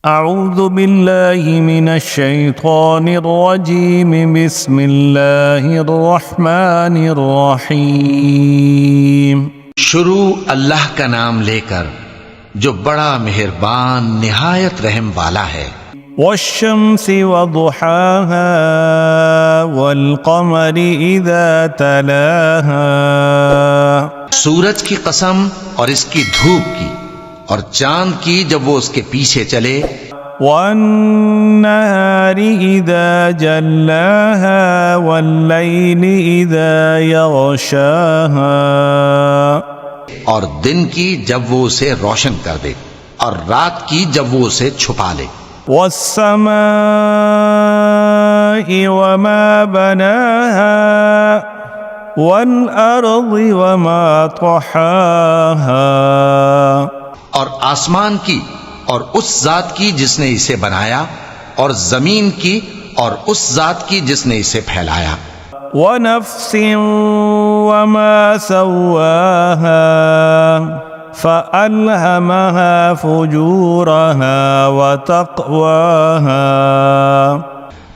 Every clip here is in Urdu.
اعوذ باللہ من الشیطان الرجیم بسم اللہ الرحمن الرحیم۔ شروع اللہ کا نام لے کر جو بڑا مہربان نہایت رحم والا ہے۔ والشمس وضحاها والقمر اذا تلاها۔ سورج کی قسم اور اس کی دھوپ کی اور چاند کی جب وہ اس کے پیچھے چلے۔ والنہار اذا جلاها واللیل اذا یغشاها۔ اور دن کی جب وہ اسے روشن کر دے اور رات کی جب وہ اسے چھپا لے۔ والسماء وما بناها والارض وما طحاها۔ اور آسمان کی اور اس ذات کی جس نے اسے بنایا، اور زمین کی اور اس ذات کی جس نے اسے پھیلایا۔ ونفس وما سواها فألهمها فجورها وتقواها۔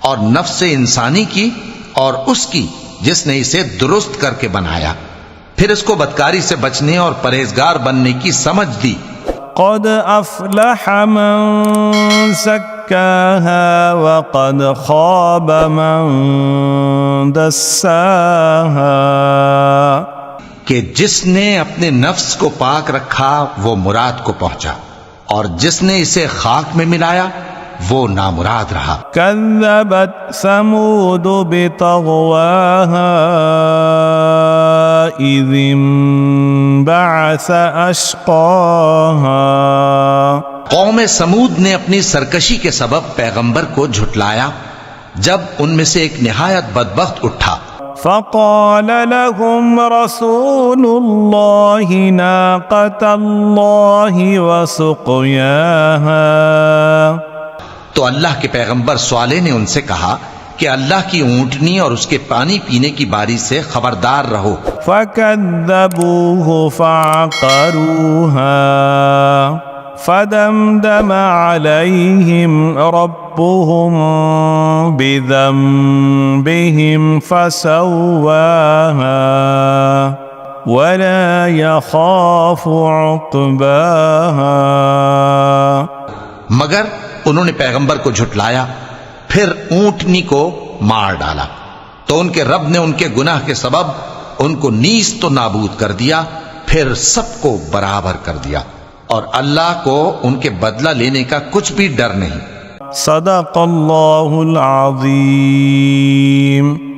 اور نفس انسانی کی اور اس کی جس نے اسے درست کر کے بنایا، پھر اس کو بدکاری سے بچنے اور پرہیزگار بننے کی سمجھ دی۔ قد افلح من زکاها وقد خاب من دساها۔ کہ جس نے اپنے نفس کو پاک رکھا وہ مراد کو پہنچا، اور جس نے اسے خاک میں ملایا وہ نامراد رہا۔ كذبت ثمود بطغواها إذ انبعث أشقاها۔ قوم سمود نے اپنی سرکشی کے سبب پیغمبر کو جھٹلایا جب ان میں سے ایک نہایت بدبخت اٹھا۔ فقال لهم رسول الله ناقة الله وسقياها۔ تو اللہ کے پیغمبر صالح نے ان سے کہا کہ اللہ کی اونٹنی اور اس کے پانی پینے کی باری سے خبردار رہو۔ فكذبوه فعقروها فدمدم عليهم ربهم بذنبهم فسواها ولا يخاف عقباها۔ مگر انہوں نے پیغمبر کو جھٹلایا، پھر اونٹنی کو مار ڈالا، تو ان کے رب نے ان کے گناہ کے سبب ان کو نیست تو نابود کر دیا، پھر سب کو برابر کر دیا، اور اللہ کو ان کے بدلہ لینے کا کچھ بھی ڈر نہیں۔ صدق اللہ العظیم۔